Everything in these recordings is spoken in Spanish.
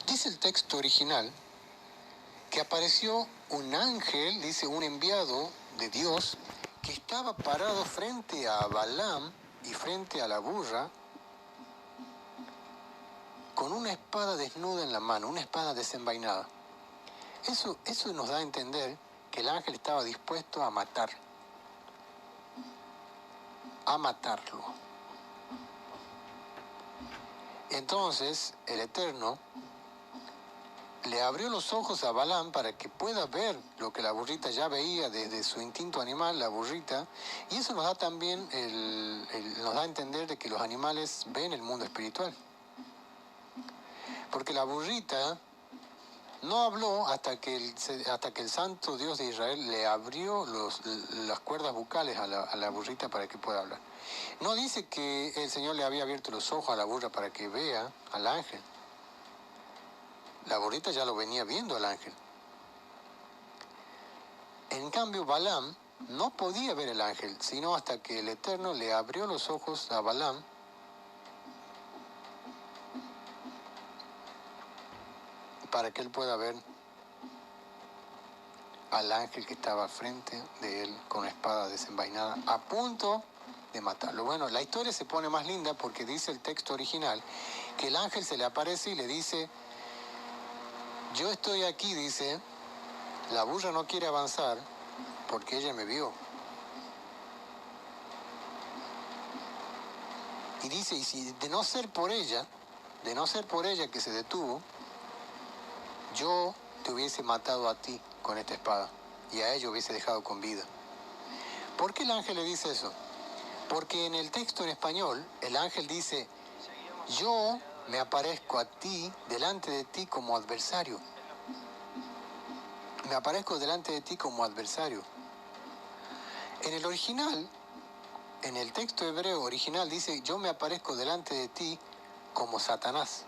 Dice el texto original que apareció un ángel, dice un enviado de Dios, que estaba parado frente a Balaam y frente a la burra, con una espada desnuda en la mano, una espada desenvainada. Eso nos da a entender que el ángel estaba dispuesto a matarlo. Entonces, el Eterno le abrió los ojos a Balaam para que pueda ver lo que la burrita ya veía desde su instinto animal, la burrita, y eso nos da también, nos da a entender de que los animales ven el mundo espiritual. Porque la burrita no habló hasta que el santo Dios de Israel le abrió las cuerdas bucales a la burrita para que pueda hablar. No dice que el Señor le había abierto los ojos a la burra para que vea al ángel. La burrita ya lo venía viendo al ángel. En cambio, Balaam no podía ver el ángel, sino hasta que el Eterno le abrió los ojos a Balaam para que él pueda ver al ángel que estaba frente de él con una espada desenvainada, a punto de matarlo. Bueno, la historia se pone más linda porque dice el texto original que el ángel se le aparece y le dice: yo estoy aquí, dice, la burra no quiere avanzar porque ella me vio. Y dice, y si de no ser por ella que se detuvo, yo te hubiese matado a ti con esta espada y a ella hubiese dejado con vida. ¿Por qué el ángel le dice eso? Porque en el texto en español, el ángel dice: yo me aparezco a ti, delante de ti como adversario. Me aparezco delante de ti como adversario. En el original, en el texto hebreo original dice: yo me aparezco delante de ti como Satanás.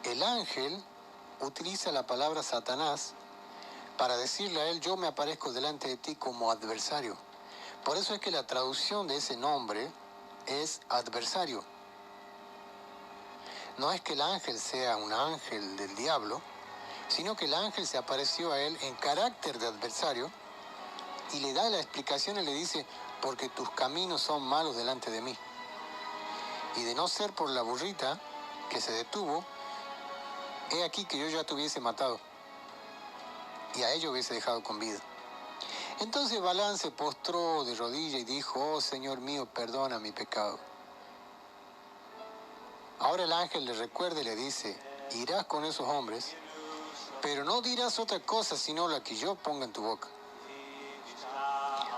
El ángel utiliza la palabra Satanás para decirle a él: yo me aparezco delante de ti como adversario. Por eso es que la traducción de ese nombre es adversario. No es que el ángel sea un ángel del diablo, sino que el ángel se apareció a él en carácter de adversario y le da la explicación y le dice: porque tus caminos son malos delante de mí. Y de no ser por la burrita que se detuvo, he aquí que yo ya te hubiese matado y a ello hubiese dejado con vida. Entonces Balaam se postró de rodillas y dijo: oh Señor mío, perdona mi pecado. Ahora el ángel le recuerda y le dice: irás con esos hombres, pero no dirás otra cosa sino la que yo ponga en tu boca.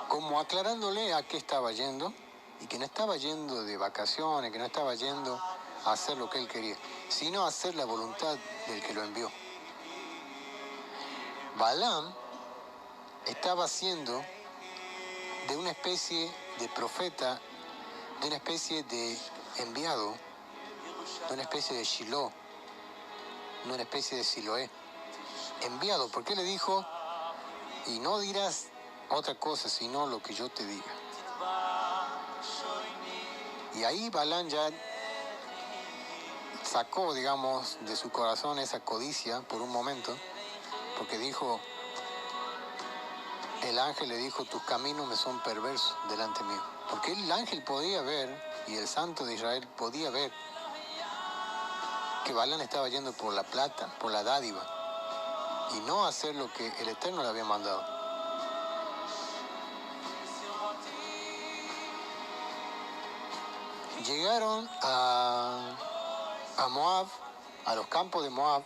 Como aclarándole a qué estaba yendo, y que no estaba yendo de vacaciones, que no estaba yendo a hacer lo que él quería, sino a hacer la voluntad del que lo envió. Balaam estaba haciendo de una especie de profeta, de una especie de enviado, de una especie de Shiloh, de una especie de Siloé. Enviado, porque le dijo: y no dirás otra cosa sino lo que yo te diga. Y ahí Balaam ya sacó, digamos, de su corazón esa codicia por un momento, porque dijo, el ángel le dijo: tus caminos me son perversos delante mío. Porque el ángel podía ver, y el santo de Israel podía ver, que Balaam estaba yendo por la plata, por la dádiva, y no hacer lo que el Eterno le había mandado. Llegaron a Moab, a los campos de Moab,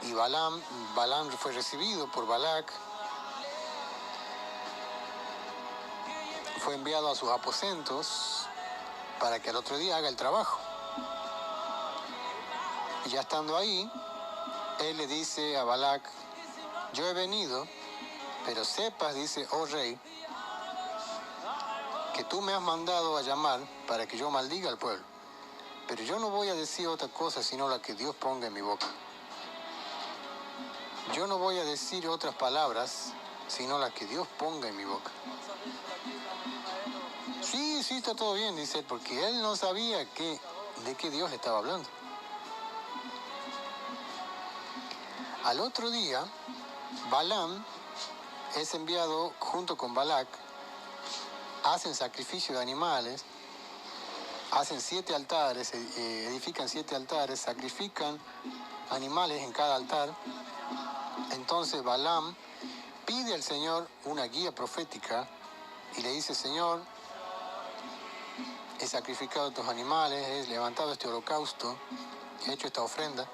y Balaam fue recibido por Balac, fue enviado a sus aposentos para que al otro día haga el trabajo. Y ya estando ahí, él le dice a Balac: yo he venido, pero sepas, dice, oh rey, que tú me has mandado a llamar para que yo maldiga al pueblo. Pero yo no voy a decir otra cosa sino la que Dios ponga en mi boca. Yo no voy a decir otras palabras sino las que Dios ponga en mi boca. Sí, está todo bien, dice, porque él no sabía de qué Dios le estaba hablando. Al otro día, Balaam es enviado junto con Balac, hacen sacrificio de animales, hacen 7 altares, edifican 7 altares, sacrifican animales en cada altar. Entonces Balaam pide al Señor una guía profética y le dice: Señor, he sacrificado estos animales, he levantado este holocausto, he hecho esta ofrenda.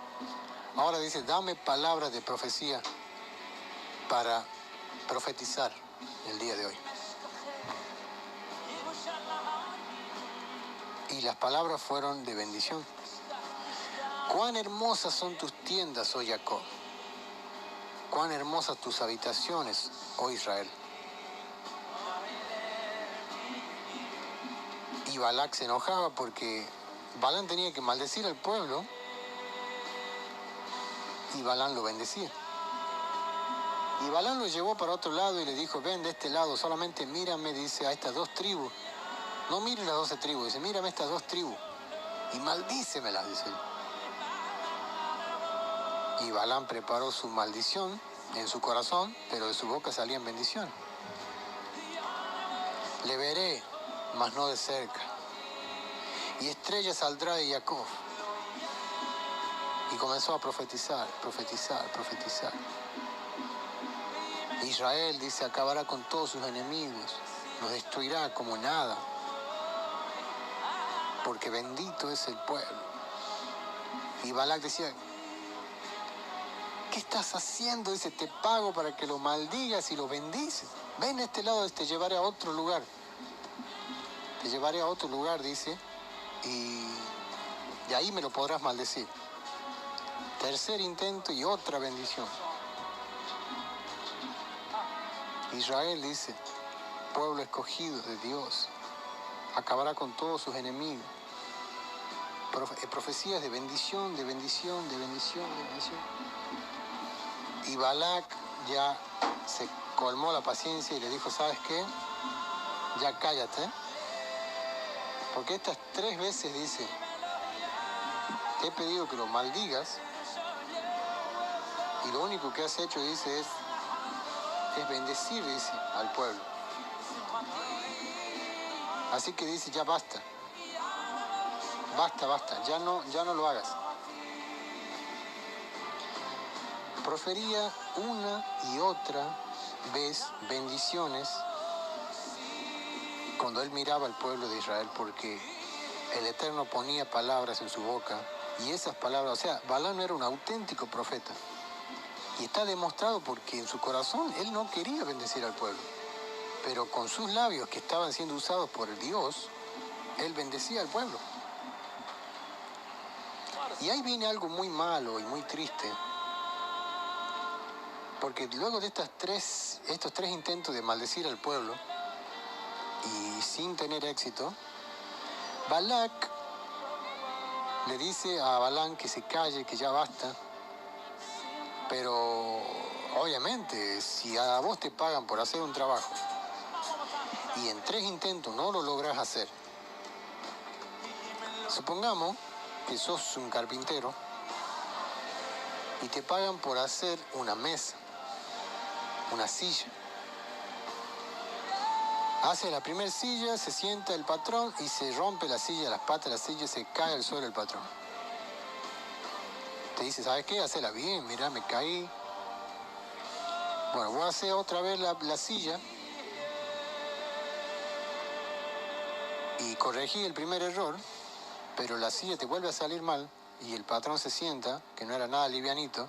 Ahora dice: dame palabras de profecía para profetizar el día de hoy. Y las palabras fueron de bendición. Cuán hermosas son tus tiendas, oh Jacob. Cuán hermosas tus habitaciones, oh Israel. Y Balac se enojaba porque Balaam tenía que maldecir al pueblo y Balaam lo bendecía. Y Balaam lo llevó para otro lado y le dijo: ven de este lado, solamente mírame, dice, a estas 2 tribus. No mires las 12 tribus, dice, mírame estas 2 tribus y maldícemelas, dice él. Y Balaam preparó su maldición en su corazón, pero de su boca salían bendiciones. Le veré, mas no de cerca, y estrella saldrá de Jacob. Y comenzó a profetizar, profetizar, profetizar. Israel, dice, acabará con todos sus enemigos, los destruirá como nada, porque bendito es el pueblo. Y Balac decía: ¿qué estás haciendo? Dice: te pago para que lo maldigas y lo bendices. Ven a este lado, te llevaré a otro lugar. Te llevaré a otro lugar, dice, y de ahí me lo podrás maldecir. Tercer intento y otra bendición. Israel, dice, pueblo escogido de Dios, acabará con todos sus enemigos. Profecías de bendición, de bendición, de bendición, de bendición. Y Balac ya se colmó la paciencia y le dijo: ¿sabes qué? Ya cállate. Porque estas 3 veces, dice, te he pedido que lo maldigas y lo único que has hecho, dice, es bendecir, dice, al pueblo. Así que dice: ya basta. Basta, basta, ya no lo hagas. Profería una y otra vez bendiciones cuando él miraba al pueblo de Israel, porque el Eterno ponía palabras en su boca, y esas palabras, o sea, Balaam era un auténtico profeta. Y está demostrado porque en su corazón él no quería bendecir al pueblo, pero con sus labios, que estaban siendo usados por el Dios, él bendecía al pueblo. Y ahí viene algo muy malo y muy triste, porque luego de estos 3 intentos de maldecir al pueblo, y sin tener éxito, Balac le dice a Balaam que se calle, que ya basta. Pero obviamente, si a vos te pagan por hacer un trabajo y en 3 intentos no lo logras hacer, supongamos que sos un carpintero y te pagan por hacer una mesa, una silla. Hace la primera silla, se sienta el patrón y se rompe la silla, las patas de la silla, se cae al suelo el patrón. Te dice: ¿sabes qué? Hacela bien, mirá, me caí. Bueno, voy a hacer otra vez la silla y corregí el primer error, pero la silla te vuelve a salir mal y el patrón se sienta, que no era nada livianito,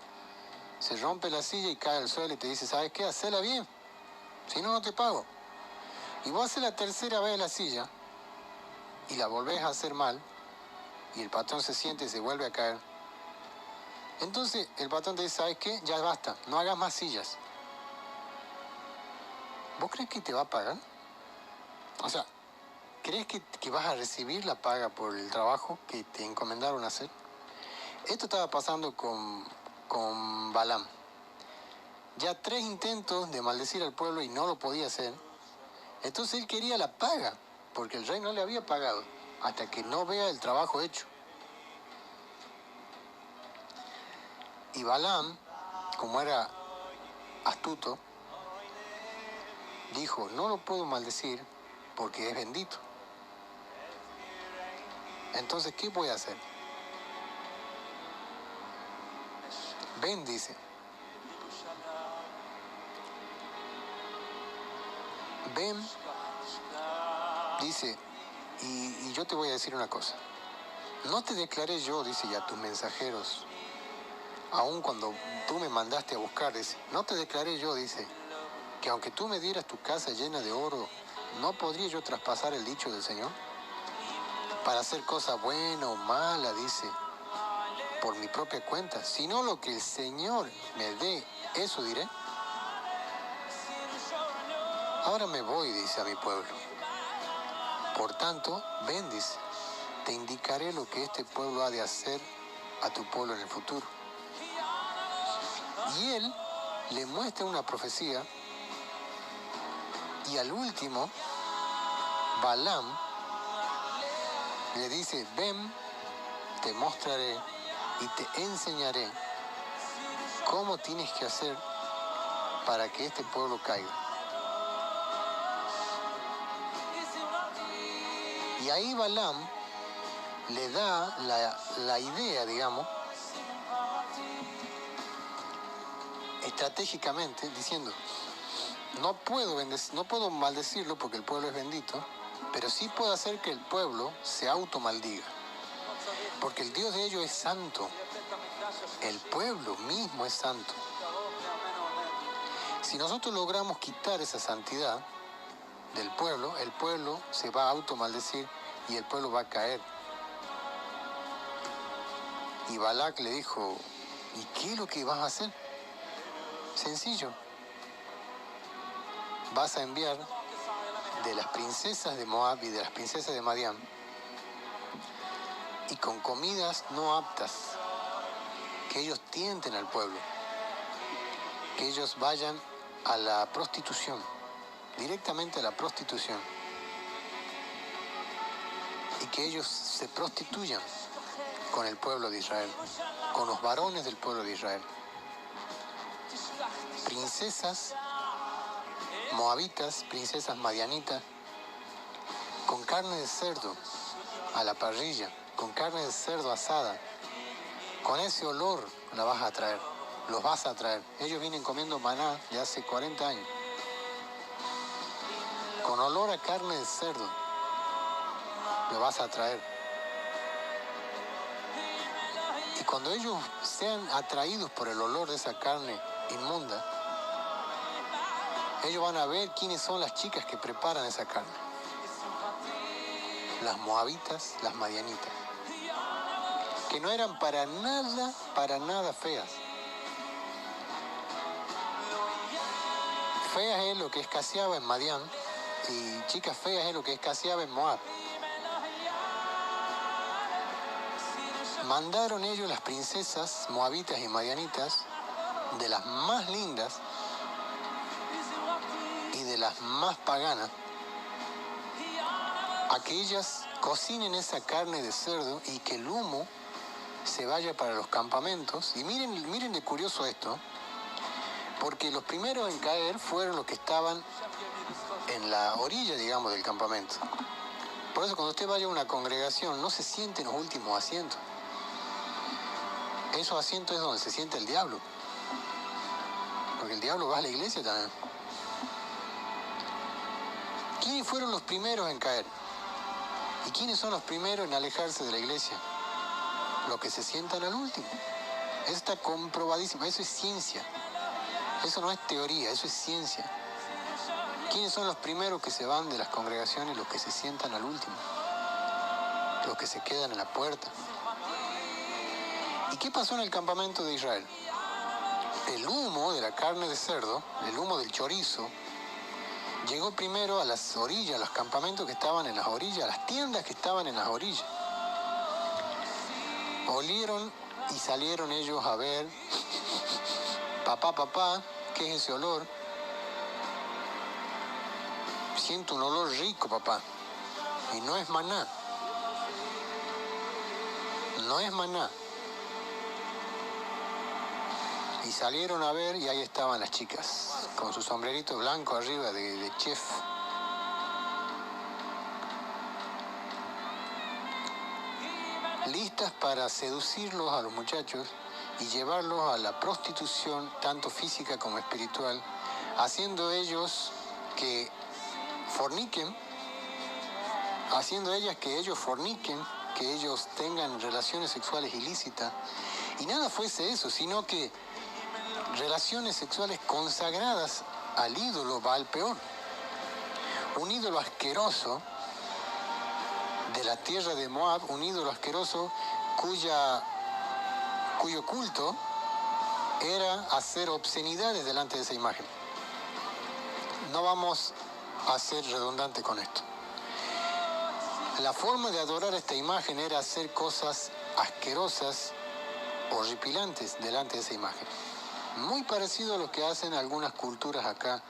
se rompe la silla y cae al suelo y te dice: ¿sabes qué? Hacela bien, si no, no te pago. Y vos haces la tercera vez la silla y la volvés a hacer mal y el patrón se siente y se vuelve a caer. Entonces el patrón te dice: ¿sabes qué? Ya basta, no hagas más sillas. ¿Vos crees que te va a pagar? O sea, ¿crees que vas a recibir la paga por el trabajo que te encomendaron hacer? Esto estaba pasando con Balaam. Ya 3 intentos de maldecir al pueblo y no lo podía hacer. Entonces él quería la paga, porque el rey no le había pagado hasta que no vea el trabajo hecho. Y Balaam como era astuto, dijo, no lo puedo maldecir porque es bendito. Entonces, ¿qué voy a hacer? Ven, dice. Ven, dice, y yo te voy a decir una cosa. No te declaré yo, dice, y a tus mensajeros, aun cuando tú me mandaste a buscar, dice, no te declaré yo, dice, que aunque tú me dieras tu casa llena de oro, ¿no podría yo traspasar el dicho del Señor? Para hacer cosa buena o mala, dice, por mi propia cuenta, sino lo que el Señor me dé, eso diré. Ahora me voy, dice, a mi pueblo. Por tanto, ven, dice, te indicaré lo que este pueblo ha de hacer a tu pueblo en el futuro. Y él le muestra una profecía, y al último, Balaam le dice, ven, te mostraré y te enseñaré cómo tienes que hacer para que este pueblo caiga. Y ahí Balaam le da la idea, digamos, estratégicamente, diciendo, no puedo maldecirlo porque el pueblo es bendito, pero sí puedo hacer que el pueblo se automaldiga. Porque el Dios de ellos es santo. El pueblo mismo es santo. Si nosotros logramos quitar esa santidad del pueblo, el pueblo se va a automaldecir y el pueblo va a caer. Y Balac le dijo, ¿y qué es lo que vas a hacer? Sencillo. Vas a enviar de las princesas de Moab y de las princesas de Madián, y con comidas no aptas, que ellos tienten al pueblo, que ellos vayan a la prostitución, directamente a la prostitución, y que ellos se prostituyan con el pueblo de Israel, con los varones del pueblo de Israel. Princesas moabitas, princesas madianitas, con carne de cerdo a la parrilla, con carne de cerdo asada, con ese olor la vas a traer, los vas a traer. Ellos vienen comiendo maná de hace 40 años, con olor a carne de cerdo, lo vas a traer. Y cuando ellos sean atraídos por el olor de esa carne inmunda, ellos van a ver quiénes son las chicas que preparan esa carne. Las moabitas, las madianitas, que no eran para nada feas. Feas es lo que escaseaba en Madián, y chicas feas es lo que escaseaba en Moab. Mandaron ellos las princesas moabitas y madianitas, de las más lindas y de las más paganas, a que ellas cocinen esa carne de cerdo y que el humo se vaya para los campamentos. Y miren de curioso esto, porque los primeros en caer fueron los que estaban en la orilla, digamos, del campamento. Por eso cuando usted vaya a una congregación, no se siente en los últimos asientos. Esos asientos es donde se siente el diablo, porque el diablo va a la iglesia también. ¿Quiénes fueron los primeros en caer? ¿Y quiénes son los primeros en alejarse de la iglesia? Los que se sientan al último. Eso está comprobadísimo, eso es ciencia. Eso no es teoría, eso es ciencia. ¿Quiénes son los primeros que se van de las congregaciones? Los que se sientan al último. Los que se quedan en la puerta. ¿Y qué pasó en el campamento de Israel? El humo de la carne de cerdo, el humo del chorizo, llegó primero a las orillas, a los campamentos que estaban en las orillas, a las tiendas que estaban en las orillas. Olieron y salieron ellos a ver, papá, ¿qué es ese olor? Siento un olor rico, papá. Y no es maná. No es maná. Y salieron a ver y ahí estaban las chicas, con su sombrerito blanco arriba de chef. Listas para seducirlos a los muchachos y llevarlos a la prostitución, tanto física como espiritual, haciendo ellos que forniquen, haciendo ellas que ellos forniquen, que ellos tengan relaciones sexuales ilícitas. Y nada fuese eso, sino que relaciones sexuales consagradas al ídolo Baal-peor, un ídolo asqueroso de la tierra de Moab, un ídolo asqueroso cuyo culto era hacer obscenidades delante de esa imagen. No vamos a ser redundantes con esto. La forma de adorar esta imagen era hacer cosas asquerosas, horripilantes delante de esa imagen. Muy parecido a lo que hacen algunas culturas acá,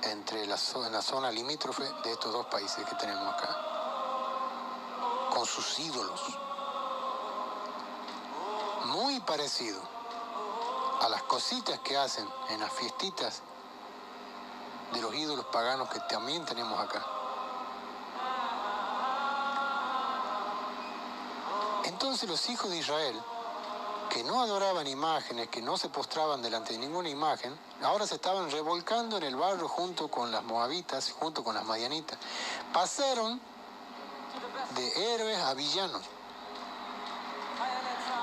en la zona limítrofe de estos dos países que tenemos acá, con sus ídolos. Muy parecido a las cositas que hacen en las fiestitas de los ídolos paganos que también tenemos acá. Entonces los hijos de Israel, que no adoraban imágenes, que no se postraban delante de ninguna imagen, ahora se estaban revolcando en el barro junto con las moabitas, junto con las madianitas. Pasaron de héroes a villanos.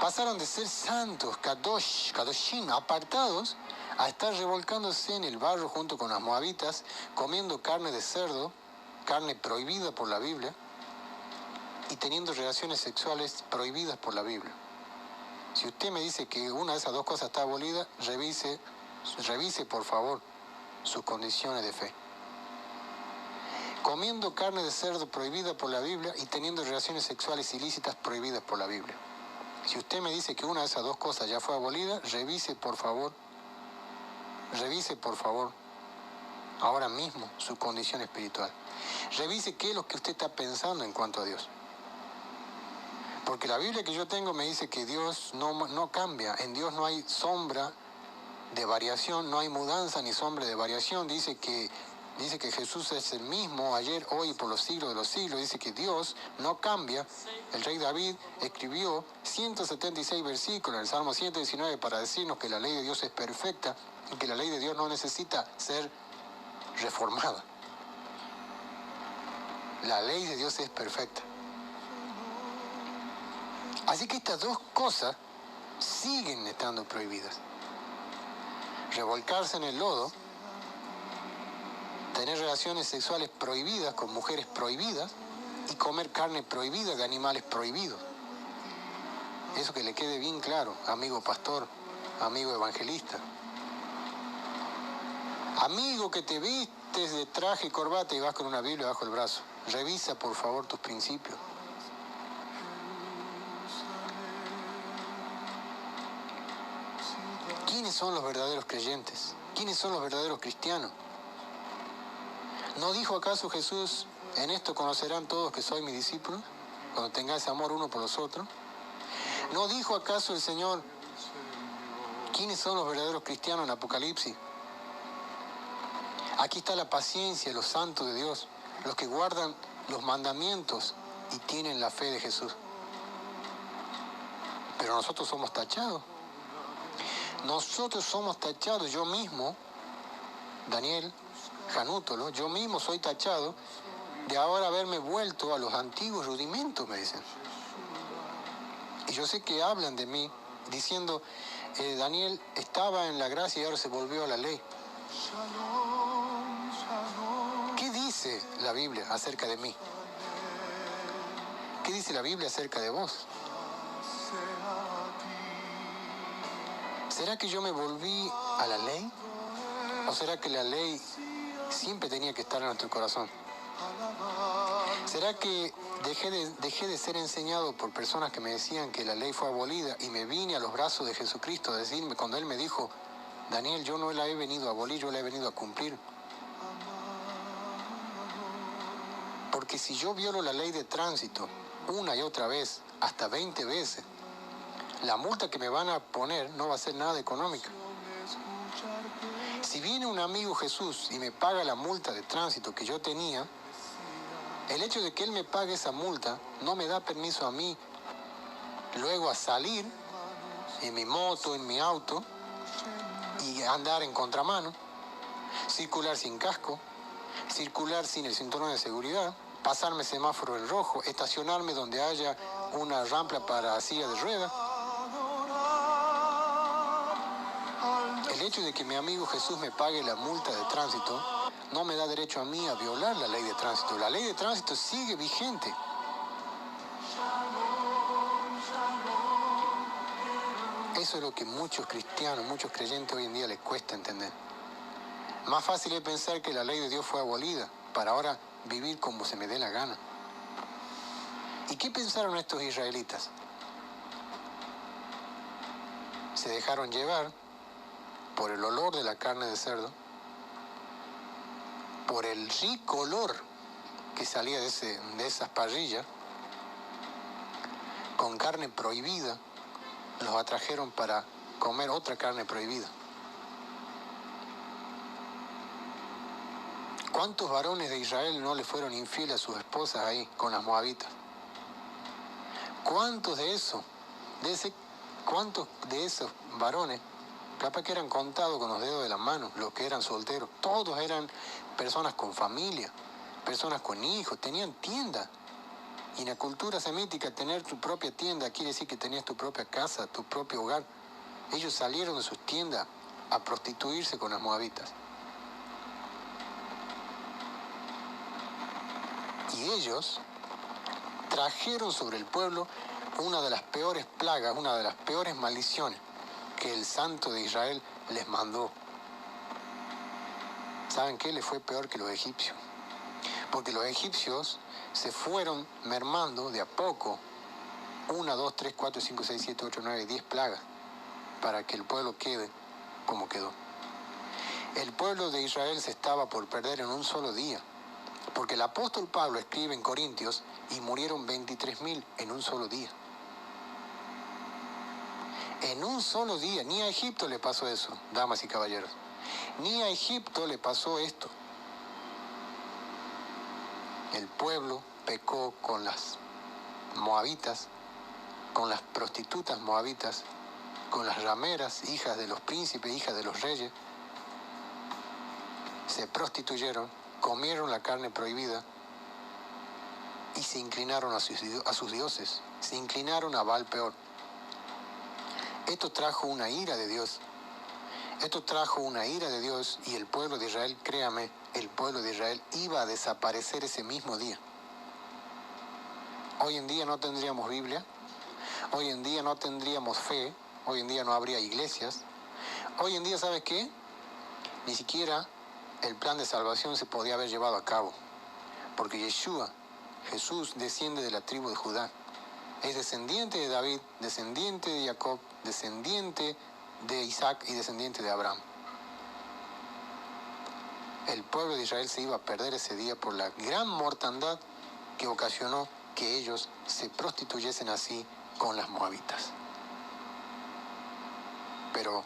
Pasaron de ser santos, kadoshim, apartados, a estar revolcándose en el barro junto con las moabitas, comiendo carne de cerdo, carne prohibida por la Biblia, y teniendo relaciones sexuales prohibidas por la Biblia. Si usted me dice que una de esas dos cosas está abolida, revise por favor sus condiciones de fe. Comiendo carne de cerdo prohibida por la Biblia y teniendo relaciones sexuales ilícitas prohibidas por la Biblia. Si usted me dice que una de esas dos cosas ya fue abolida, revise por favor ahora mismo su condición espiritual. Revise qué es lo que usted está pensando en cuanto a Dios. Porque la Biblia que yo tengo me dice que Dios no cambia, en Dios no hay sombra de variación, no hay mudanza ni sombra de variación. Dice que Jesús es el mismo ayer, hoy y por los siglos de los siglos. Dice que Dios no cambia. El rey David escribió 176 versículos en el Salmo 119 para decirnos que la ley de Dios es perfecta y que la ley de Dios no necesita ser reformada. La ley de Dios es perfecta. Así que estas dos cosas siguen estando prohibidas. Revolcarse en el lodo, tener relaciones sexuales prohibidas con mujeres prohibidas y comer carne prohibida de animales prohibidos. Eso que le quede bien claro, amigo pastor, amigo evangelista. Amigo que te vistes de traje y corbata y vas con una Biblia bajo el brazo. Revisa por favor tus principios. ¿Quiénes son los verdaderos creyentes? ¿Quiénes son los verdaderos cristianos? ¿No dijo acaso Jesús, en esto conocerán todos que soy mi discípulo, cuando tengáis amor uno por los otros? ¿No dijo acaso el Señor, quiénes son los verdaderos cristianos en Apocalipsis? Aquí está la paciencia, los santos de Dios, los que guardan los mandamientos y tienen la fe de Jesús. Pero nosotros somos tachados. Nosotros somos tachados, yo mismo, Daniel Janútolo, yo mismo soy tachado de ahora haberme vuelto a los antiguos rudimentos, me dicen. Y yo sé que hablan de mí diciendo, Daniel estaba en la gracia y ahora se volvió a la ley. ¿Qué dice la Biblia acerca de mí? ¿Qué dice la Biblia acerca de vos? ¿Será que yo me volví a la ley? ¿O será que la ley siempre tenía que estar en nuestro corazón? ¿Será que dejé de ser enseñado por personas que me decían que la ley fue abolida y me vine a los brazos de Jesucristo a decirme, cuando Él me dijo, Daniel, yo no la he venido a abolir, yo la he venido a cumplir? Porque si yo violo la ley de tránsito una y otra vez, hasta 20 veces, La multa que me van a poner no va a ser nada económica. Si viene un amigo Jesús y me paga la multa de tránsito que yo tenía, el hecho de que él me pague esa multa no me da permiso a mí luego a salir en mi moto, en mi auto, y andar en contramano, circular sin casco, circular sin el cinturón de seguridad, pasarme semáforo en rojo, estacionarme donde haya una rampa para silla de ruedas. El hecho de que mi amigo Jesús me pague la multa de tránsito no me da derecho a mí a violar la ley de tránsito. La ley de tránsito sigue vigente. Eso es lo que muchos cristianos, muchos creyentes hoy en día les cuesta entender. Más fácil es pensar que la ley de Dios fue abolida para ahora vivir como se me dé la gana. ¿Y qué pensaron estos israelitas? Se dejaron llevar por el olor de la carne de cerdo, por el rico olor que salía de esas parrillas, con carne prohibida, los atrajeron para comer otra carne prohibida. ¿Cuántos varones de Israel no le fueron infieles a sus esposas ahí con las moabitas? ¿Cuántos de esos varones, capaz que eran contados con los dedos de las manos, los que eran solteros? Todos eran personas con familia, personas con hijos, tenían tienda. Y en la cultura semítica, tener tu propia tienda quiere decir que tenías tu propia casa, tu propio hogar. Ellos salieron de sus tiendas a prostituirse con las moabitas. Y ellos trajeron sobre el pueblo una de las peores plagas, una de las peores maldiciones que el Santo de Israel les mandó. ¿Saben qué? Les fue peor que los egipcios. Porque los egipcios se fueron mermando de a poco, 1, 2, 3, 4, 5, 6, 7, 8, 9, 10 plagas, para que el pueblo quede como quedó. El pueblo de Israel se estaba por perder en un solo día, porque el apóstol Pablo escribe en Corintios y murieron 23.000 en un solo día. En un solo día, ni a Egipto le pasó eso, damas y caballeros. Ni a Egipto le pasó esto. El pueblo pecó con las moabitas, con las prostitutas moabitas, con las rameras, hijas de los príncipes, hijas de los reyes. Se prostituyeron, comieron la carne prohibida y se inclinaron a sus dioses, se inclinaron a Baal peor. Esto trajo una ira de Dios. Esto trajo una ira de Dios y el pueblo de Israel, créame, el pueblo de Israel iba a desaparecer ese mismo día. Hoy en día no tendríamos Biblia, hoy en día no tendríamos fe, hoy en día no habría iglesias. Hoy en día, ¿sabes qué? Ni siquiera el plan de salvación se podía haber llevado a cabo, porque Yeshua, Jesús, desciende de la tribu de Judá. Es descendiente de David, descendiente de Jacob, descendiente de Isaac y descendiente de Abraham. El pueblo de Israel se iba a perder ese día por la gran mortandad que ocasionó que ellos se prostituyesen así con las moabitas. Pero,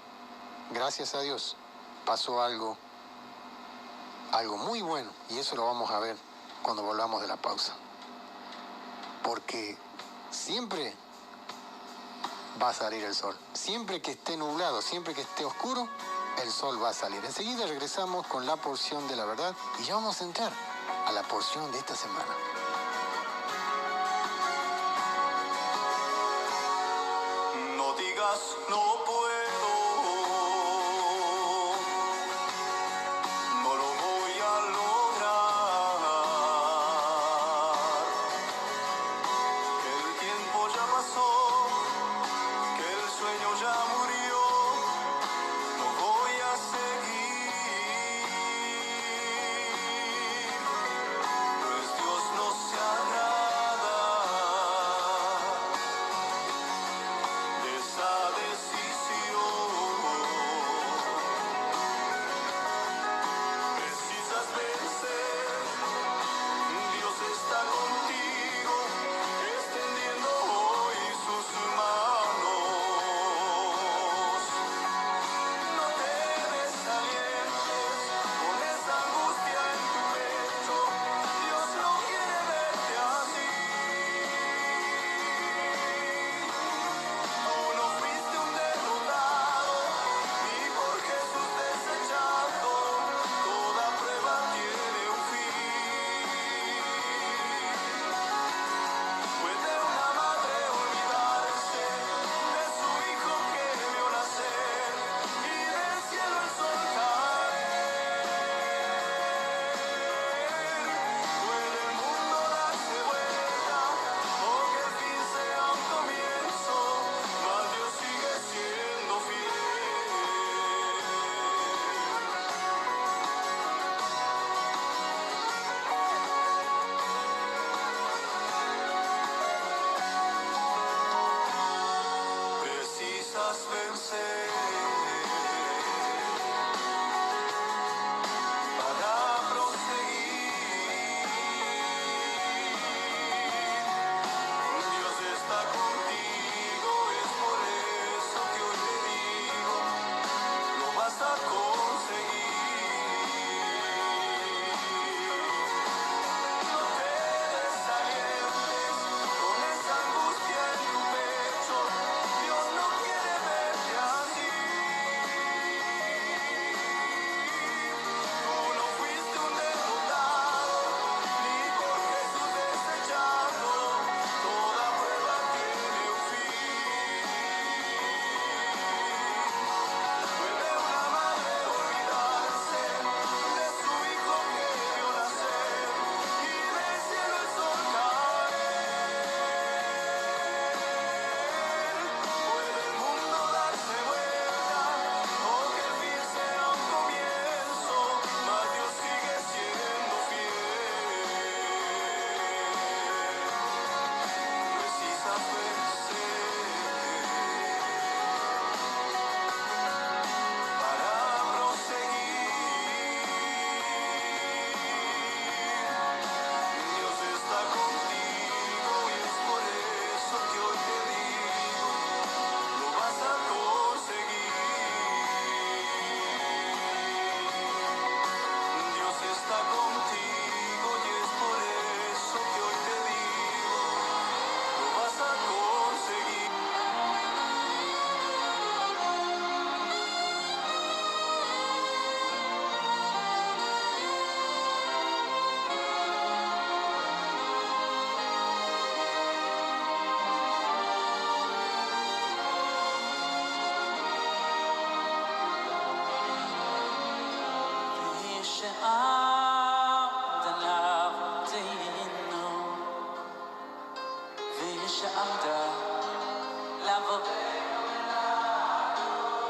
gracias a Dios, pasó algo muy bueno, y eso lo vamos a ver cuando volvamos de la pausa. Porque siempre va a salir el sol. Siempre que esté nublado, siempre que esté oscuro, el sol va a salir. Enseguida regresamos con la porción de la verdad y ya vamos a entrar a la porción de esta semana. No digas no puedo, no lo voy a lograr. El tiempo ya pasó, que el sueño ya murió, no voy a seguir, pues Dios no se agrada de esa decisión. Precisas vencer, Dios está contigo, extendiendo hoy sus manos.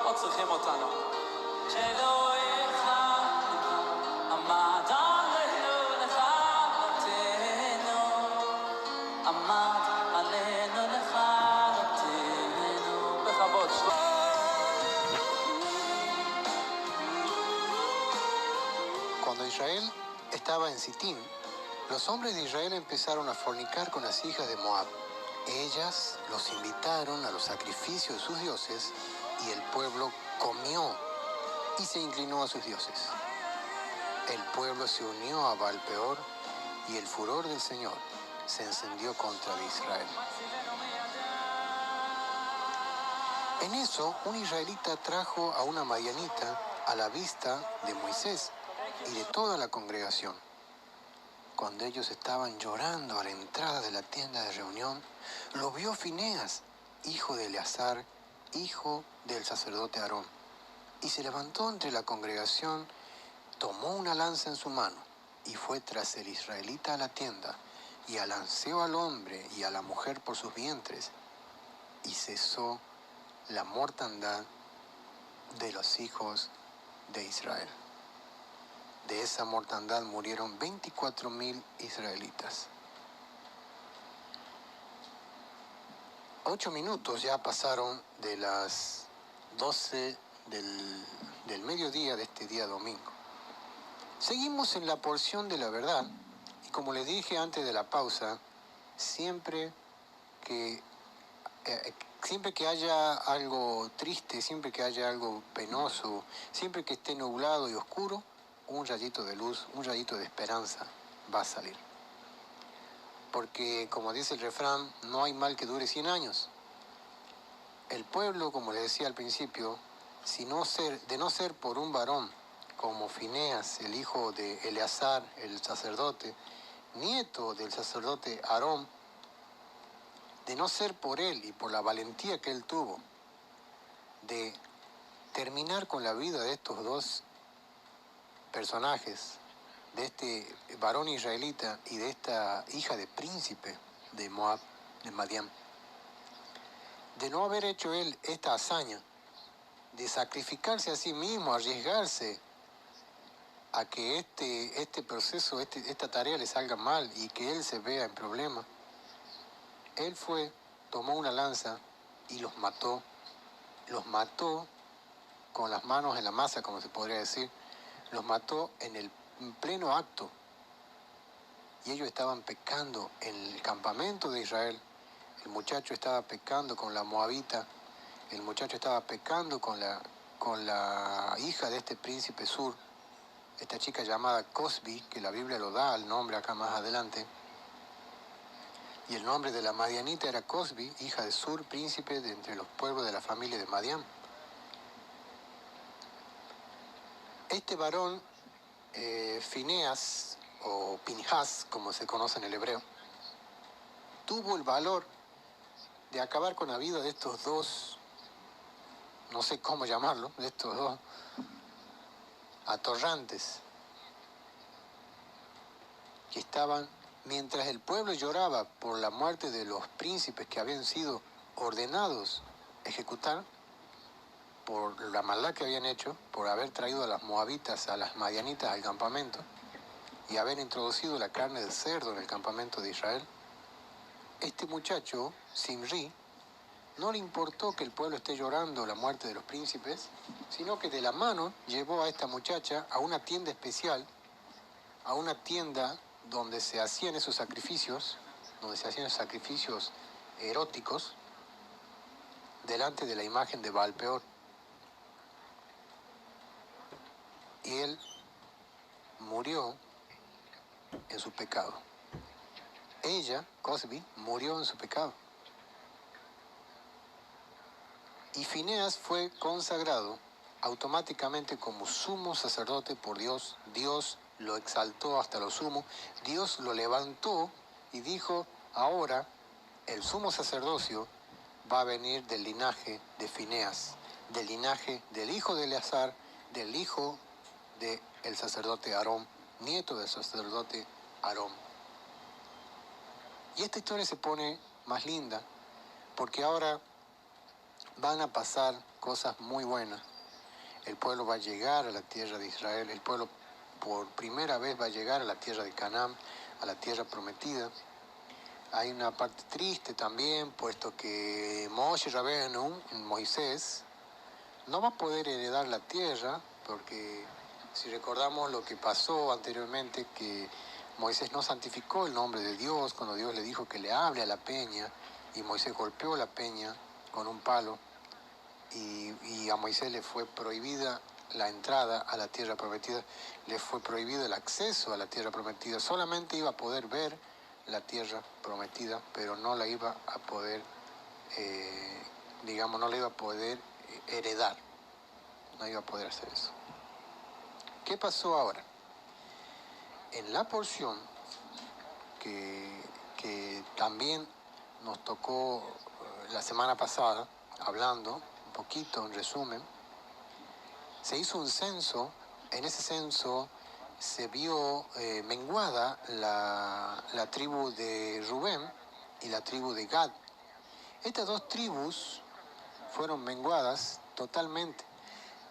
עוד צריכים אותנו. בכבוד. Cuando Israel estaba en Sitín, los hombres de Israel empezaron a fornicar con las hijas de Moab. Ellas los invitaron a los sacrificios de sus dioses y el pueblo comió y se inclinó a sus dioses. El pueblo se unió a Baal-peor y el furor del Señor se encendió contra Israel. En eso, un israelita trajo a una madianita a la vista de Moisés y de toda la congregación. Cuando ellos estaban llorando a la entrada de la tienda de reunión, lo vio Fineas, hijo de Eleazar, hijo del sacerdote Aarón, y se levantó entre la congregación, tomó una lanza en su mano y fue tras el israelita a la tienda y alanceó al hombre y a la mujer por sus vientres y cesó la mortandad de los hijos de Israel. De esa mortandad murieron 24.000 israelitas. 8 minutos ya pasaron de las 12 del mediodía de este día domingo. Seguimos en la porción de la verdad y como les dije antes de la pausa, siempre que haya algo triste, siempre que haya algo penoso, siempre que esté nublado y oscuro, un rayito de luz, un rayito de esperanza va a salir. Porque, como dice el refrán, no hay mal que dure 100 años. El pueblo, como les decía al principio, de no ser por un varón como Fineas, el hijo de Eleazar, el sacerdote, nieto del sacerdote Aarón, de no ser por él y por la valentía que él tuvo de terminar con la vida de estos dos personajes, de este varón israelita y de esta hija de príncipe de Moab, de Madián, de no haber hecho él esta hazaña, de sacrificarse a sí mismo, arriesgarse a que este proceso, esta tarea le salga mal y que él se vea en problema, él tomó una lanza y los mató con las manos en la masa, como se podría decir, los mató en el pleno acto. Y ellos estaban pecando en el campamento de Israel. El muchacho estaba pecando con la moabita, el muchacho estaba pecando con la hija de este príncipe Sur, esta chica llamada Cosbi, que la Biblia lo da al nombre acá más adelante. Y el nombre de la madianita era Cosbi, hija de Sur, príncipe de entre los pueblos de la familia de Madián. Este varón, Fineas, o Pinhas, como se conoce en el hebreo, tuvo el valor de acabar con la vida de estos dos, no sé cómo llamarlo, de estos dos atorrantes, que estaban, mientras el pueblo lloraba por la muerte de los príncipes que habían sido ordenados ejecutar, por la maldad que habían hecho, por haber traído a las moabitas, a las madianitas al campamento, y haber introducido la carne de cerdo en el campamento de Israel, este muchacho, Simri, no le importó que el pueblo esté llorando la muerte de los príncipes, sino que de la mano llevó a esta muchacha a una tienda especial, a una tienda donde se hacían esos sacrificios eróticos, delante de la imagen de Baal-peor. Y él murió en su pecado. Ella, Cosbi, murió en su pecado. Y Fineas fue consagrado automáticamente como sumo sacerdote por Dios. Dios lo exaltó hasta lo sumo. Dios lo levantó y dijo, ahora el sumo sacerdocio va a venir del linaje de Fineas, del linaje del hijo de Eleazar, del hijo de el sacerdote Aarón, nieto del sacerdote Aarón. Y esta historia se pone más linda porque ahora van a pasar cosas muy buenas. El pueblo va a llegar a la tierra de Israel, el pueblo por primera vez va a llegar a la tierra de Canaán, a la tierra prometida. Hay una parte triste también, puesto que Moshe Rabbeinu, Moisés, no va a poder heredar la tierra, porque si recordamos lo que pasó anteriormente, que Moisés no santificó el nombre de Dios cuando Dios le dijo que le hable a la peña, y Moisés golpeó la peña con un palo, y a Moisés le fue prohibida la entrada a la tierra prometida, le fue prohibido el acceso a la tierra prometida, solamente iba a poder ver la tierra prometida, pero no la iba a poder, no la iba a poder heredar, no iba a poder hacer eso. ¿Qué pasó ahora? En la porción que también nos tocó la semana pasada, hablando un poquito en resumen, se hizo un censo. En ese censo se vio menguada la tribu de Rubén y la tribu de Gad. Estas dos tribus fueron menguadas totalmente.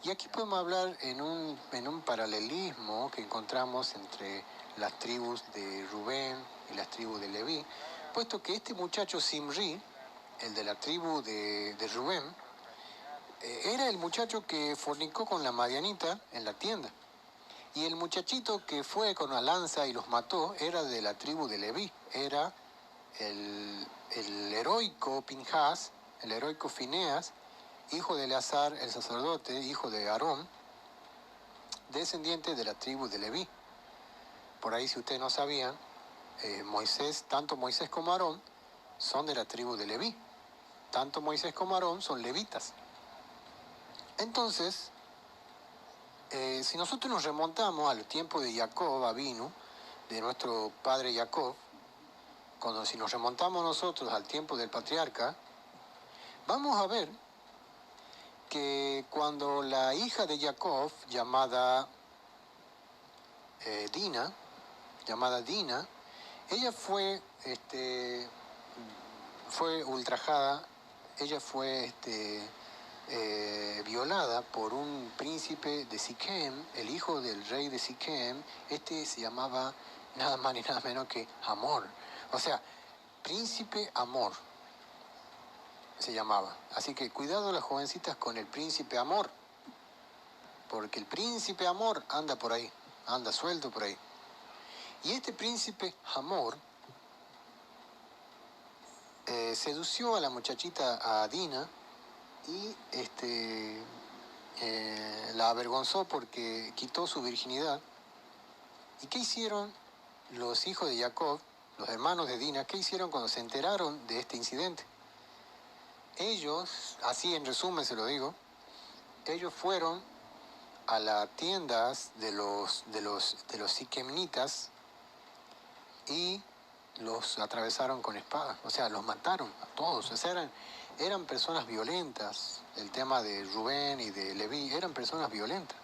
Y aquí podemos hablar en un paralelismo que encontramos entre las tribus de Rubén y las tribus de Leví, puesto que este muchacho Simri, el de la tribu de Rubén, era el muchacho que fornicó con la madianita en la tienda. Y el muchachito que fue con la lanza y los mató era de la tribu de Leví, era el heroico Pinhas, el heroico Fineas, hijo de Eleazar el sacerdote, hijo de Aarón, descendiente de la tribu de Leví. Por ahí, si ustedes no sabían, tanto Moisés como Aarón son de la tribu de Leví. Tanto Moisés como Aarón son levitas. Entonces, si nosotros nos remontamos al tiempo de Jacob Avinu, de nuestro padre Jacob, si nos remontamos nosotros al tiempo del patriarca, vamos a ver que cuando la hija de Jacob, llamada Dina, ella fue ultrajada, ella fue violada por un príncipe de Siquem, el hijo del rey de Siquem. Se llamaba nada más ni nada menos que Amor. O sea, príncipe Amor se llamaba. Así que cuidado las jovencitas con el príncipe Amor, porque el príncipe Amor anda por ahí, anda suelto por ahí. Y este príncipe Amor sedució a la muchachita, a Dina, y la avergonzó porque quitó su virginidad. ¿Y qué hicieron los hijos de Jacob, los hermanos de Dina? ¿Qué hicieron cuando se enteraron de este incidente? Ellos, así en resumen se lo digo, ellos fueron a las tiendas de los siquemnitas y los atravesaron con espadas, o sea, los mataron a todos. O sea, eran personas violentas. El tema de Rubén y de Leví eran personas violentas.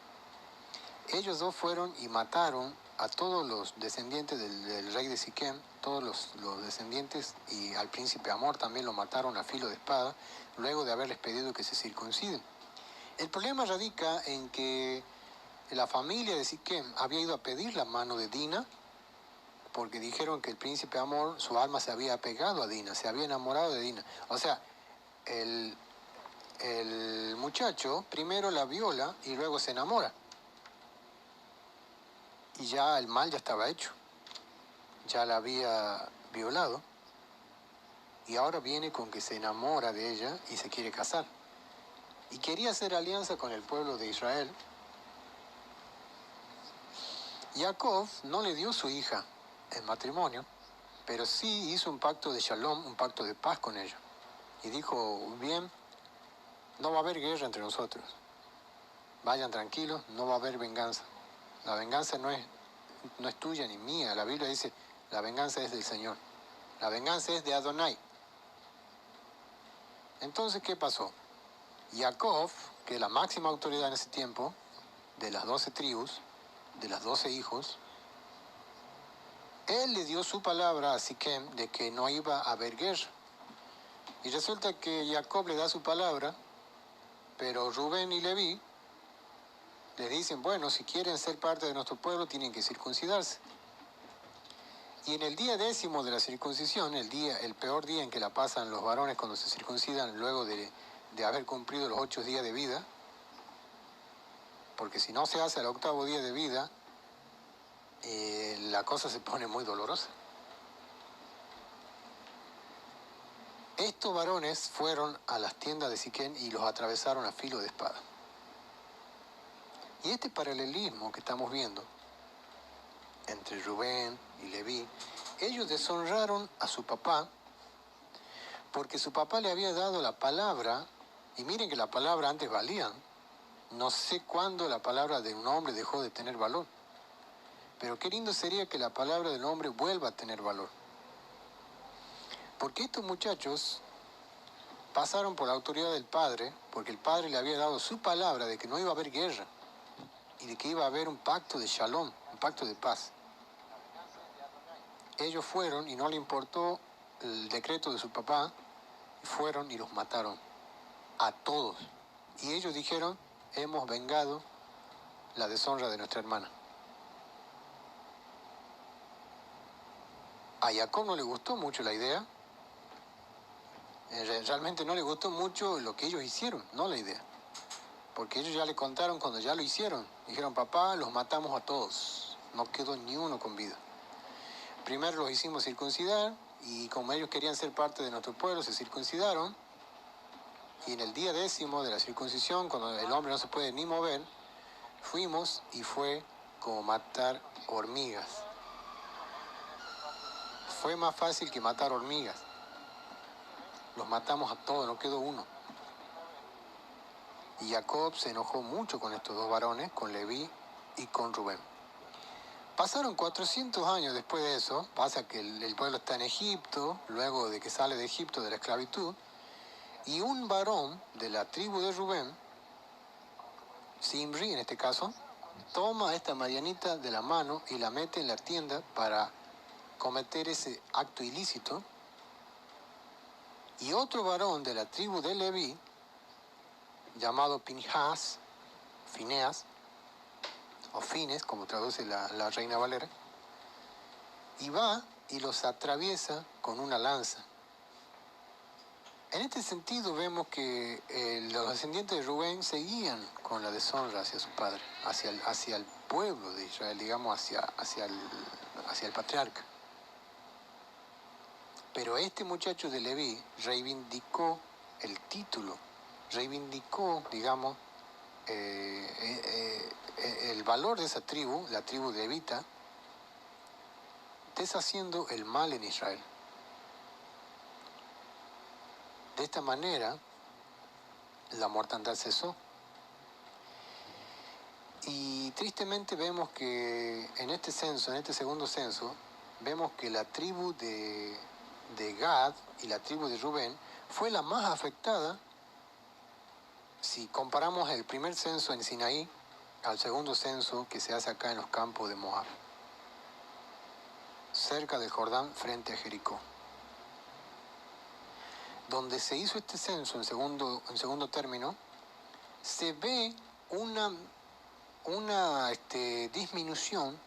Ellos dos fueron y mataron a todos los descendientes del rey de Siquem, todos los descendientes, y al príncipe Amor también lo mataron a filo de espada, luego de haberles pedido que se circunciden. El problema radica en que la familia de Siquem había ido a pedir la mano de Dina, porque dijeron que el príncipe Amor, su alma se había apegado a Dina, se había enamorado de Dina. O sea, el muchacho primero la viola y luego se enamora. Y ya el mal ya estaba hecho. Ya la había violado. Y ahora viene con que se enamora de ella y se quiere casar. Y quería hacer alianza con el pueblo de Israel. Jacob no le dio su hija en matrimonio, pero sí hizo un pacto de shalom, un pacto de paz con ella. Y dijo, bien, no va a haber guerra entre nosotros. Vayan tranquilos, no va a haber venganza. La venganza no es tuya ni mía. La Biblia dice, la venganza es del Señor. La venganza es de Adonai. Entonces, ¿qué pasó? Jacob, que es la máxima autoridad en ese tiempo, de las 12 tribus, de los 12 hijos, él le dio su palabra a Siquem de que no iba a haber guerra. Y resulta que Jacob le da su palabra, pero Rubén y Leví les dicen, bueno, si quieren ser parte de nuestro pueblo, tienen que circuncidarse. Y en el día 10º de la circuncisión, el peor día en que la pasan los varones cuando se circuncidan luego de haber cumplido los 8 días de vida, porque si no se hace al 8º día de vida, la cosa se pone muy dolorosa. Estos varones fueron a las tiendas de Siquén y los atravesaron a filo de espada. Y este paralelismo que estamos viendo entre Rubén y Leví, ellos deshonraron a su papá porque su papá le había dado la palabra, y miren que la palabra antes valía. No sé cuándo la palabra de un hombre dejó de tener valor, pero qué lindo sería que la palabra del hombre vuelva a tener valor. Porque estos muchachos pasaron por la autoridad del padre, porque el padre le había dado su palabra de que no iba a haber guerra y de que iba a haber un pacto de shalom, un pacto de paz. Ellos fueron y no le importó el decreto de su papá, y fueron y los mataron a todos. Y ellos dijeron, hemos vengado la deshonra de nuestra hermana. A Jacob no le gustó mucho la idea, realmente no le gustó mucho lo que ellos hicieron, no la idea. Porque ellos ya le contaron cuando ya lo hicieron. Dijeron, papá, los matamos a todos, no quedó ni uno con vida. Primero los hicimos circuncidar y como ellos querían ser parte de nuestro pueblo, se circuncidaron. Y en el día 10º de la circuncisión, cuando el hombre no se puede ni mover, fuimos y fue como matar hormigas. Fue más fácil que matar hormigas. Los matamos a todos, no quedó uno. Y Jacob se enojó mucho con estos dos varones, con Leví y con Rubén. Pasaron 400 años después de eso, pasa que el pueblo está en Egipto, luego de que sale de Egipto de la esclavitud, y un varón de la tribu de Rubén, Simri en este caso, toma a esta Marianita de la mano y la mete en la tienda para cometer ese acto ilícito. Y otro varón de la tribu de Leví, llamado Fineas, o Fines, como traduce la Reina Valera, y va y los atraviesa con una lanza. En este sentido vemos que los descendientes de Rubén seguían con la deshonra hacia su padre, hacia el pueblo de Israel, digamos, hacia el patriarca. Pero este muchacho de Leví reivindicó el título, reivindicó, digamos, el valor de esa tribu, la tribu levita, deshaciendo el mal en Israel. De esta manera, la mortandad cesó. Y tristemente vemos que en este censo, en este segundo censo, vemos que la tribu de Gad y la tribu de Rubén fue la más afectada si comparamos el primer censo en Sinaí al segundo censo que se hace acá en los campos de Moab, cerca del Jordán frente a Jericó. Donde se hizo este censo en segundo término, se ve una disminución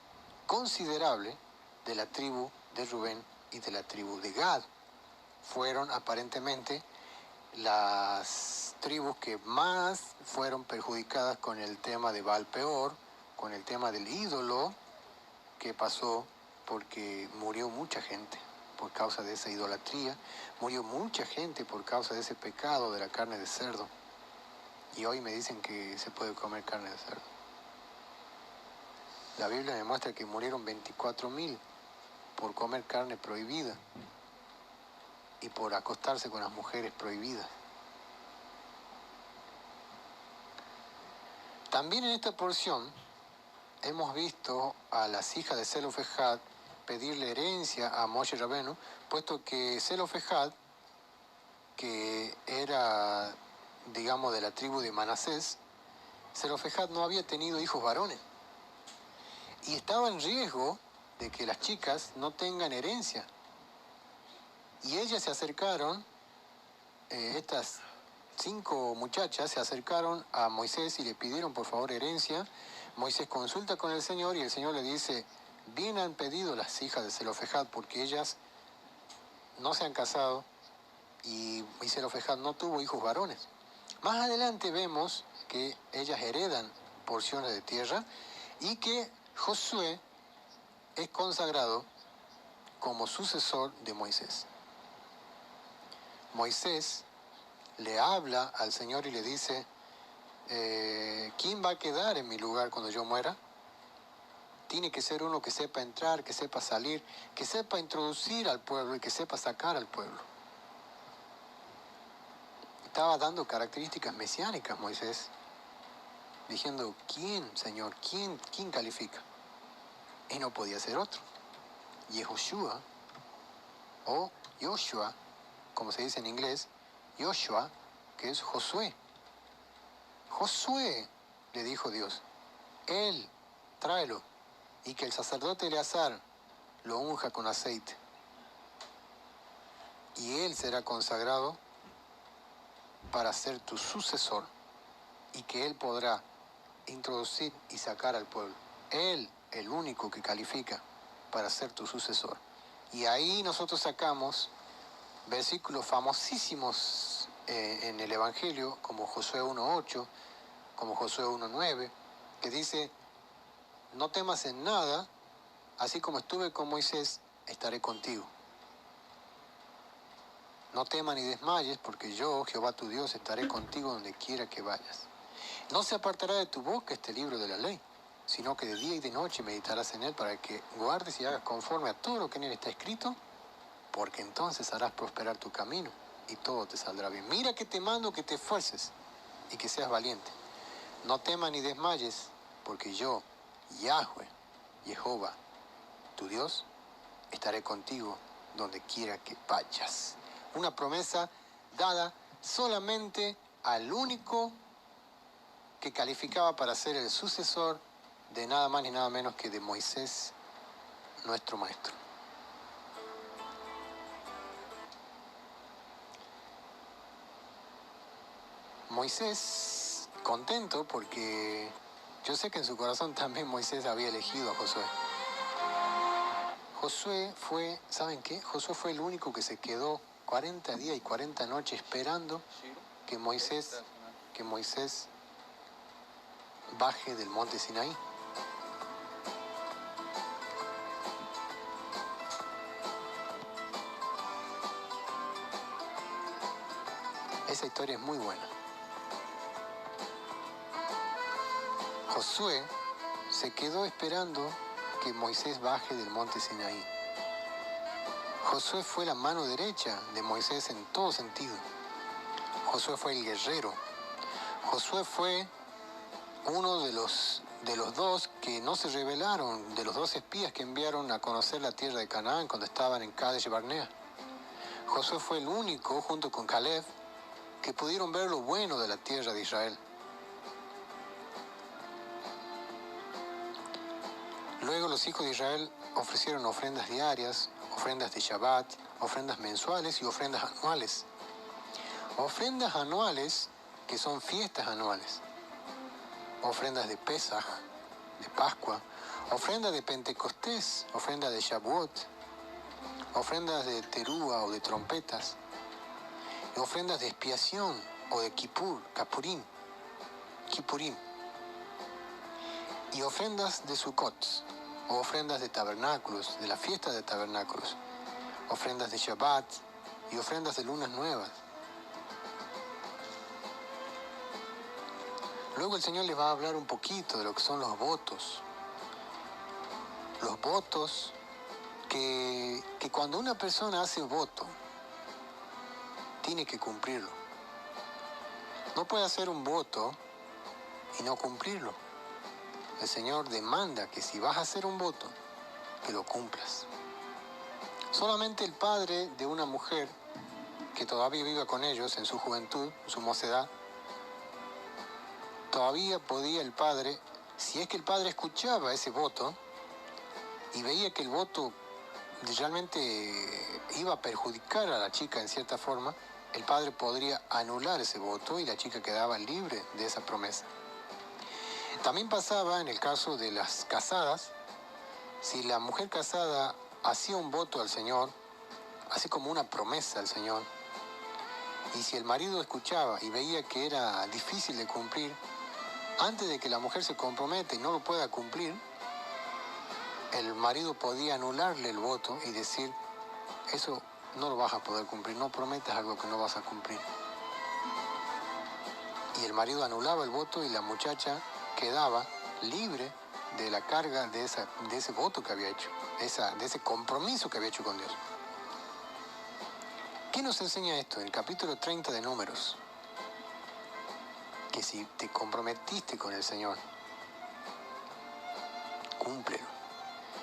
considerable de la tribu de Rubén y de la tribu de Gad. Fueron aparentemente las tribus que más fueron perjudicadas con el tema de Baal Peor, con el tema del ídolo que pasó, porque murió mucha gente por causa de esa idolatría, murió mucha gente por causa de ese pecado de la carne de cerdo. Y hoy me dicen que se puede comer carne de cerdo. La Biblia me muestra que murieron 24.000 por comer carne prohibida y por acostarse con las mujeres prohibidas. También en esta porción hemos visto a las hijas de Zelofejad pedirle herencia a Moshe Rabenu, puesto que Zelofejad, que era, digamos, de la tribu de Manasés, Zelofejad no había tenido hijos varones. y estaba en riesgo de que las chicas no tengan herencia. Y ellas se acercaron, estas 5 muchachas se acercaron a Moisés y le pidieron por favor herencia. Moisés consulta con el Señor y el Señor le dice, bien han pedido las hijas de Zelofejad porque ellas no se han casado y Zelofejad no tuvo hijos varones. Más adelante vemos que ellas heredan porciones de tierra y que Josué es consagrado como sucesor de Moisés. Moisés le habla al Señor y le dice, ¿quién va a quedar en mi lugar cuando yo muera? Tiene que ser uno que sepa entrar, que sepa salir, que sepa introducir al pueblo y que sepa sacar al pueblo. Estaba dando características mesiánicas Moisés, diciendo, ¿quién, Señor? ¿Quién califica? Y no podía ser otro. Yehoshua, o Joshua, como se dice en inglés, Joshua, que es Josué. Josué, le dijo Dios, él, tráelo, y que el sacerdote Eleazar lo unja con aceite. Y él será consagrado para ser tu sucesor, y que él podrá introducir y sacar al pueblo. Él, el único que califica para ser tu sucesor. Y ahí nosotros sacamos versículos famosísimos en el Evangelio, como Josué 1.8, como Josué 1.9, que dice, no temas en nada, así como estuve con Moisés, estaré contigo. No temas ni desmayes, porque yo, Jehová tu Dios, estaré contigo donde quiera que vayas. No se apartará de tu boca este libro de la ley, sino que de día y de noche meditarás en él para que guardes y hagas conforme a todo lo que en él está escrito, porque entonces harás prosperar tu camino y todo te saldrá bien. Mira que te mando que te esfuerces y que seas valiente. No temas ni desmayes, porque yo, Yahweh, Jehová, tu Dios, estaré contigo donde quiera que vayas. Una promesa dada solamente al único que calificaba para ser el sucesor de nada más ni nada menos que de Moisés, nuestro maestro. Moisés, contento porque yo sé que en su corazón también Moisés había elegido a Josué. Josué fue, ¿saben qué? Josué fue el único que se quedó 40 días y 40 noches esperando que Moisés baje del monte Sinaí. Esa historia es muy buena. Josué se quedó esperando que Moisés baje del monte Sinaí. Josué fue la mano derecha de Moisés en todo sentido. Josué fue el guerrero. Josué fue uno de los dos que no se rebelaron, de los 2 espías que enviaron a conocer la tierra de Canaán cuando estaban en Kadesh Barnea. Josué fue el único, junto con Caleb, que pudieron ver lo bueno de la tierra de Israel. Luego los hijos de Israel ofrecieron ofrendas diarias, ofrendas de Shabbat, ofrendas mensuales y ofrendas anuales. Ofrendas anuales que son fiestas anuales. Ofrendas de Pesaj, de Pascua, ofrendas de Pentecostés, ofrendas de Shavuot, ofrendas de Terúa o de trompetas, ofrendas de expiación o de Kipurim, y ofrendas de Sukkot, o ofrendas de tabernáculos, de la fiesta de tabernáculos, ofrendas de Shabbat y ofrendas de lunas nuevas. Luego el Señor les va a hablar un poquito de lo que son los votos. Los votos que cuando una persona hace voto, tiene que cumplirlo. No puede hacer un voto y no cumplirlo. El Señor demanda que si vas a hacer un voto, que lo cumplas. Solamente el padre de una mujer que todavía viva con ellos en su juventud, en su mocedad, todavía podía el padre, si es que el padre escuchaba ese voto, y veía que el voto realmente iba a perjudicar a la chica en cierta forma, el padre podría anular ese voto y la chica quedaba libre de esa promesa. También pasaba en el caso de las casadas, si la mujer casada hacía un voto al Señor, así como una promesa al Señor, y si el marido escuchaba y veía que era difícil de cumplir, antes de que la mujer se comprometa y no lo pueda cumplir, el marido podía anularle el voto y decir, eso no lo vas a poder cumplir, no prometas algo que no vas a cumplir. Y el marido anulaba el voto y la muchacha quedaba libre de la carga de ese voto que había hecho, de ese compromiso que había hecho con Dios. ¿Qué nos enseña esto? En el capítulo 30 de Números, que si te comprometiste con el Señor, cúmplelo.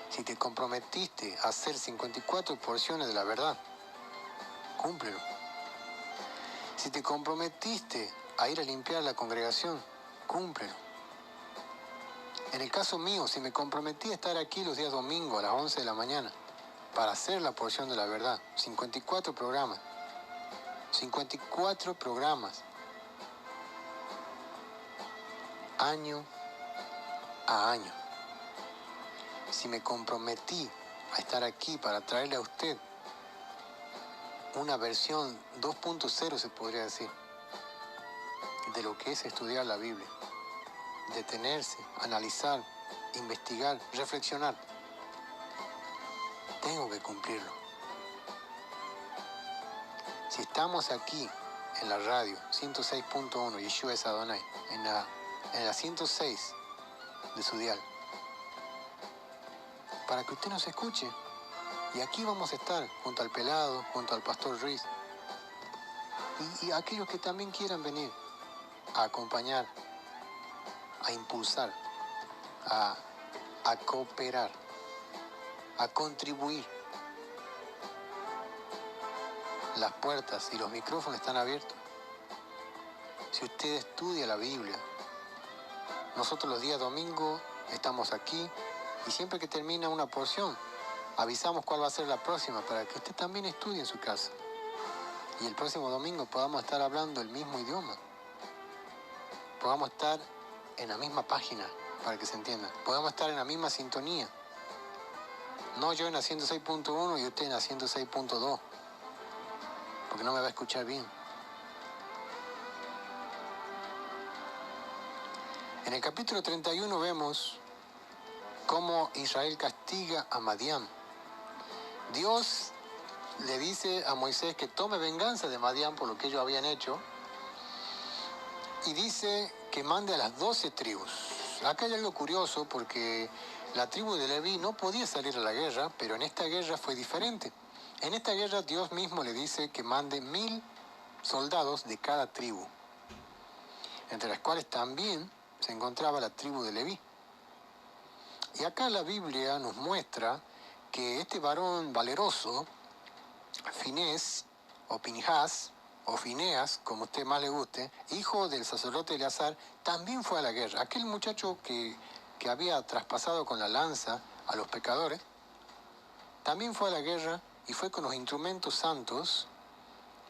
Si te comprometiste a hacer 54 porciones de la verdad, cúmplelo. Si te comprometiste a ir a limpiar la congregación, cúmplelo. En el caso mío, si me comprometí a estar aquí los días domingos a las 11 de la mañana para hacer la porción de la verdad, 54 programas, 54 programas, año a año. Si me comprometí a estar aquí para traerle a usted una versión 2.0, se podría decir, de lo que es estudiar la Biblia, detenerse, analizar, investigar, reflexionar, tengo que cumplirlo. Si estamos aquí en la radio 106.1 Yeshua es Adonai, en la 106 de su dial, para que usted nos escuche, y aquí vamos a estar junto al pelado, junto al pastor Ruiz, y aquellos que también quieran venir a acompañar, a impulsar, a cooperar, a contribuir. Las puertas y los micrófonos están abiertos. Si usted estudia la Biblia, nosotros los días domingos estamos aquí y siempre que termina una porción, avisamos cuál va a ser la próxima para que usted también estudie en su casa. Y el próximo domingo podamos estar hablando el mismo idioma. Podamos estar en la misma página, para que se entienda. Podamos estar en la misma sintonía. No yo en la 106.1 y usted en la 106.2. Porque no me va a escuchar bien. En el capítulo 31 vemos cómo Israel castiga a Madián. Dios le dice a Moisés que tome venganza de Madián por lo que ellos habían hecho y dice que mande a las 12 tribus. Acá hay algo curioso porque la tribu de Leví no podía salir a la guerra, pero en esta guerra fue diferente. En esta guerra Dios mismo le dice que mande 1000 soldados de cada tribu, entre las cuales también se encontraba la tribu de Leví. Y acá la Biblia nos muestra que este varón valeroso, Finés o Pinhás o Fineas, como a usted más le guste, hijo del sacerdote Eleazar, también fue a la guerra. Aquel muchacho que había traspasado con la lanza a los pecadores, también fue a la guerra y fue con los instrumentos santos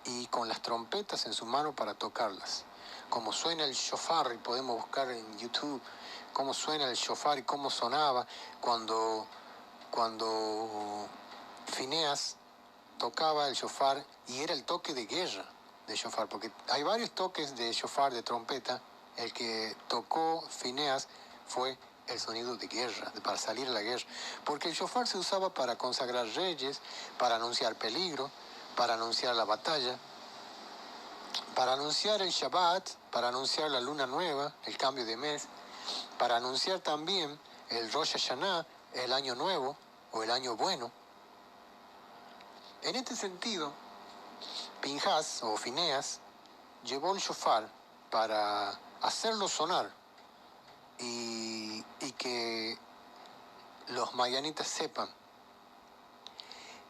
y con las trompetas en su mano para tocarlas. Como suena el shofar, y podemos buscar en YouTube cómo suena el shofar y cómo sonaba cuando Fineas tocaba el shofar, y era el toque de guerra de shofar, porque hay varios toques de shofar, de trompeta. El que tocó Fineas fue el sonido de guerra, para salir a la guerra, porque el shofar se usaba para consagrar reyes, para anunciar peligro, para anunciar la batalla, para anunciar el Shabbat, para anunciar la luna nueva, el cambio de mes, para anunciar también el Rosh Hashanah, el año nuevo o el año bueno. En este sentido, Pinhás o Fineas llevó el shofar para hacerlo sonar y que los madianitas sepan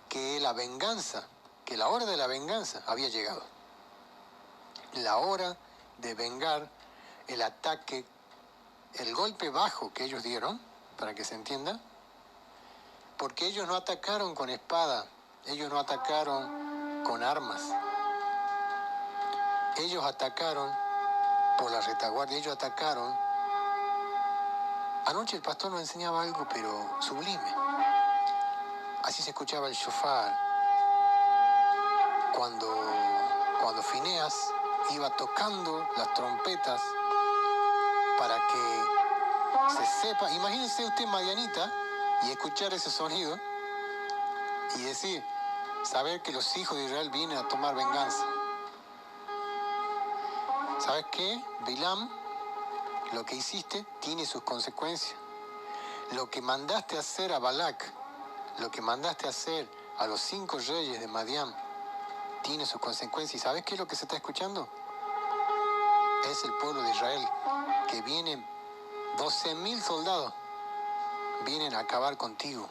que la venganza, que la hora de la venganza había llegado. La hora de vengar el ataque, el golpe bajo que ellos dieron, para que se entienda, Porque ellos no atacaron con espada, ellos no atacaron con armas. Ellos atacaron por la retaguardia, ellos atacaron. Anoche el pastor nos enseñaba algo, pero sublime. Así se escuchaba el shofar. Cuando Fineas iba tocando las trompetas para que se sepa. Imagínense usted Madianita y escuchar ese sonido y decir, saber que los hijos de Israel vienen a tomar venganza. ¿Sabes qué? Bilam, lo que hiciste tiene sus consecuencias. Lo que mandaste hacer a Balac, lo que mandaste hacer a los 5 reyes de Madián, tiene sus consecuencias. ¿Y sabes qué es lo que se está escuchando? Es el pueblo de Israel, que vienen 12.000 soldados, vienen a acabar contigo.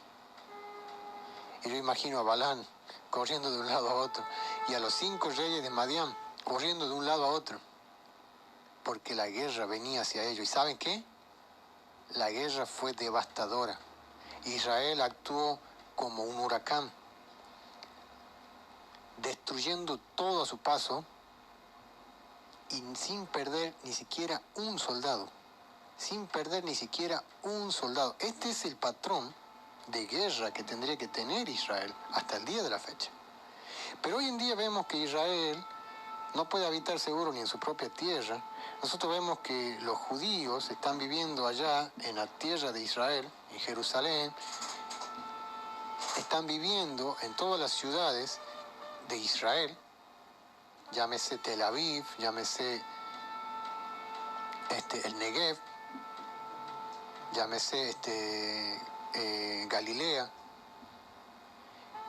Y yo imagino a Balán corriendo de un lado a otro, y a los 5 reyes de Madián corriendo de un lado a otro, porque la guerra venía hacia ellos. ¿Y saben qué? La guerra fue devastadora. Israel actuó como un huracán, destruyendo todo a su paso y sin perder ni siquiera un soldado. Sin perder ni siquiera un soldado. Este es el patrón de guerra que tendría que tener Israel hasta el día de la fecha. Pero hoy en día vemos que Israel no puede habitar seguro ni en su propia tierra. Nosotros vemos que los judíos están viviendo allá en la tierra de Israel, en Jerusalén. Están viviendo en todas las ciudades de Israel, llámese Tel Aviv, llámese el Negev, llámese Galilea.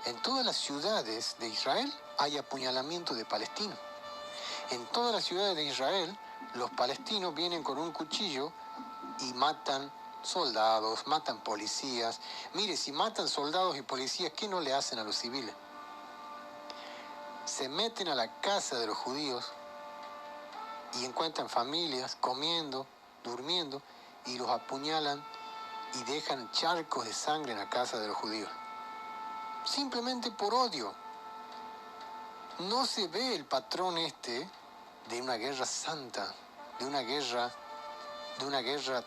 En todas las ciudades de Israel hay apuñalamiento de palestinos. En todas las ciudades de Israel, los palestinos vienen con un cuchillo y matan soldados, matan policías. Mire, si matan soldados y policías, ¿qué no le hacen a los civiles? Se meten a la casa de los judíos y encuentran familias comiendo, durmiendo, y los apuñalan y dejan charcos de sangre en la casa de los judíos. Simplemente por odio. No se ve el patrón de una guerra santa, de una guerra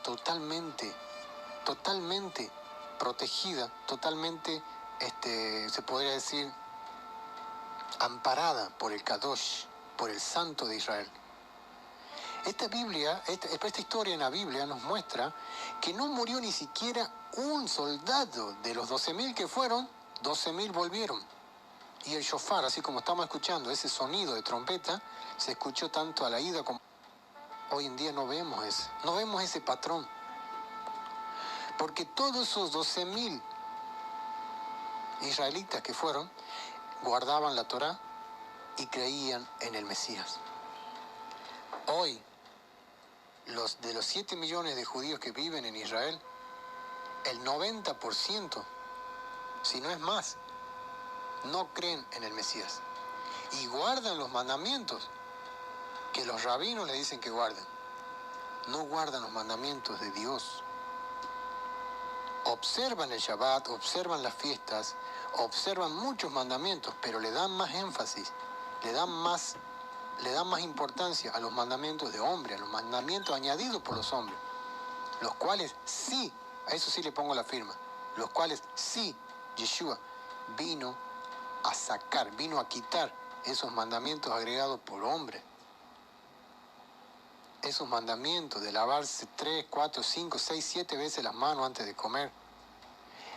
totalmente protegida, totalmente, se podría decir, amparada por el Kadosh, por el Santo de Israel. Esta historia en la Biblia nos muestra que no murió ni siquiera un soldado. De los 12.000 que fueron, 12.000 volvieron. Y el shofar, así como estamos escuchando, ese sonido de trompeta, se escuchó tanto a la ida como... Hoy en día no vemos ese patrón. Porque todos esos 12.000 israelitas que fueron, guardaban la Torá y creían en el Mesías. Hoy, de los 7 millones de judíos que viven en Israel, el 90%, si no es más, no creen en el Mesías. Y guardan los mandamientos que los rabinos le dicen que guarden. No guardan los mandamientos de Dios. Observan el Shabbat, observan las fiestas, observan muchos mandamientos, pero le dan más énfasis, le dan más importancia a los mandamientos de hombre, a los mandamientos añadidos por los hombres, los cuales sí, a eso sí le pongo la firma, los cuales sí, Yeshua vino a quitar esos mandamientos agregados por hombre. Esos mandamientos de lavarse 3, 4, 5, 6, 7 veces las manos antes de comer.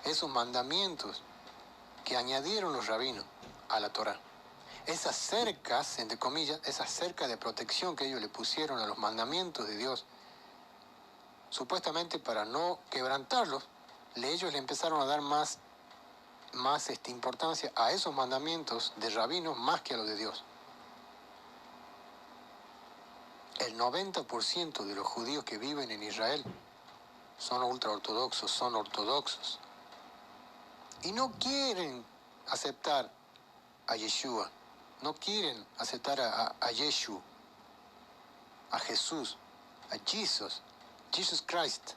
Esos mandamientos que añadieron los rabinos a la Torá. Esas cercas, entre comillas, esas cercas de protección que ellos le pusieron a los mandamientos de Dios, supuestamente para no quebrantarlos, ellos le empezaron a dar más importancia a esos mandamientos de rabinos más que a los de Dios. El 90% de los judíos que viven en Israel son ultraortodoxos, son ortodoxos. Y no quieren aceptar a Yeshua, no quieren aceptar a Yeshua, a Jesús, a Jesus Christ.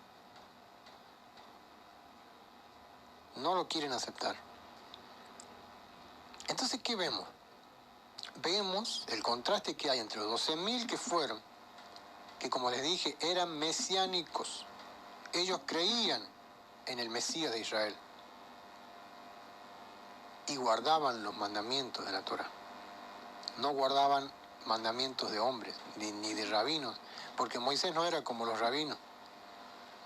no lo quieren aceptar. Entonces, ¿qué vemos? Vemos el contraste que hay entre los 12.000 que fueron, que como les dije, eran mesiánicos. Ellos creían en el Mesías de Israel y guardaban los mandamientos de la Torá. No guardaban mandamientos de hombres, ni de rabinos, porque Moisés no era como los rabinos.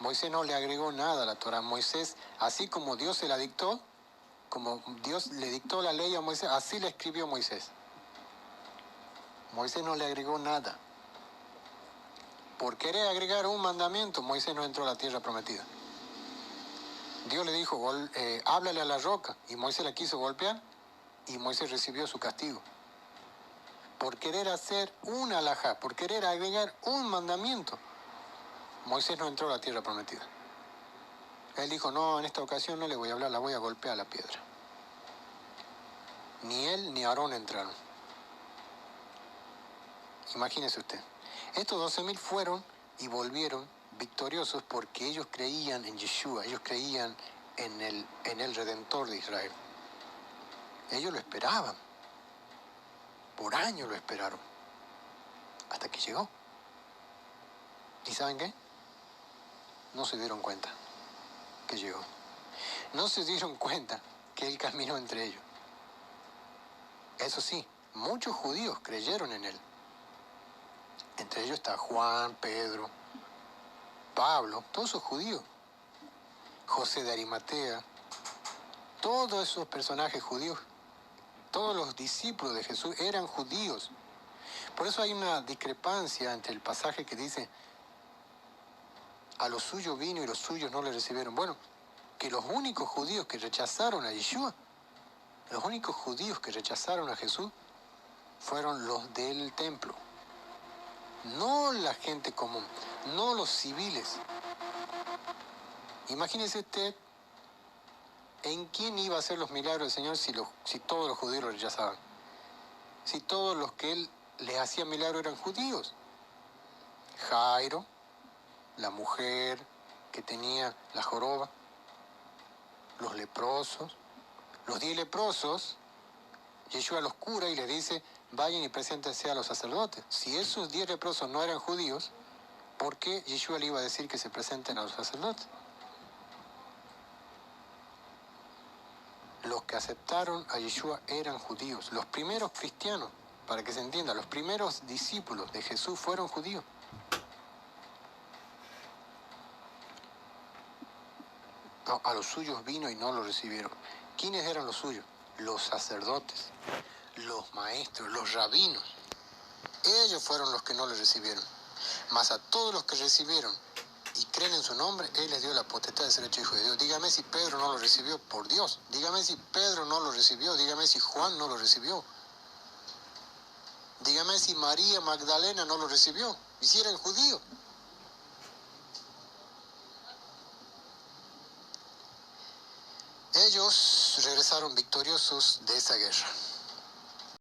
Moisés no le agregó nada a la Torá. Moisés, así como Dios se la dictó, como Dios le dictó la ley a Moisés, así la escribió Moisés. Moisés no le agregó nada. Por querer agregar un mandamiento, Moisés no entró a la tierra prometida. Dios le dijo, háblale a la roca, y Moisés la quiso golpear, y Moisés recibió su castigo. Por querer hacer una alajá, por querer agregar un mandamiento, Moisés no entró a la tierra prometida. Él dijo, no, en esta ocasión no le voy a hablar, la voy a golpear a la piedra. Ni él ni Aarón entraron. Imagínese usted. Estos 12.000 fueron y volvieron victoriosos porque ellos creían en Yeshua, ellos creían en el Redentor de Israel. Ellos lo esperaban. Por años lo esperaron. Hasta que llegó. ¿Y saben qué? No se dieron cuenta que llegó. No se dieron cuenta que él caminó entre ellos. Eso sí, muchos judíos creyeron en él. Entre ellos está Juan, Pedro, Pablo, todos esos judíos. José de Arimatea, todos esos personajes judíos, todos los discípulos de Jesús eran judíos. Por eso hay una discrepancia entre el pasaje que dice, a los suyos vino y los suyos no le recibieron. Bueno, que los únicos judíos que rechazaron a Yeshua, los únicos judíos que rechazaron a Jesús, fueron los del templo. No la gente común, no los civiles. Imagínese usted en quién iba a hacer los milagros del Señor si todos los judíos lo rechazaban. Si todos los que él les hacía milagros eran judíos. Jairo, la mujer que tenía la joroba, los leprosos, los 10 leprosos, Yeshua los cura y les dice, vayan y preséntense a los sacerdotes. Si esos 10 leprosos no eran judíos, ¿por qué Yeshua le iba a decir que se presenten a los sacerdotes? Los que aceptaron a Yeshua eran judíos. Los primeros cristianos, para que se entienda, los primeros discípulos de Jesús fueron judíos. No, a los suyos vino y no lo recibieron. ¿Quiénes eran los suyos? Los sacerdotes, los maestros, los rabinos. Ellos fueron los que no le recibieron. Mas a todos los que recibieron y creen en su nombre, Él les dio la potestad de ser hecho hijo de Dios. Dígame si Pedro no lo recibió, por Dios. Dígame si Pedro no lo recibió. Dígame si Juan no lo recibió. Dígame si María Magdalena no lo recibió. Y si eran judíos. Ellos regresaron victoriosos de esa guerra.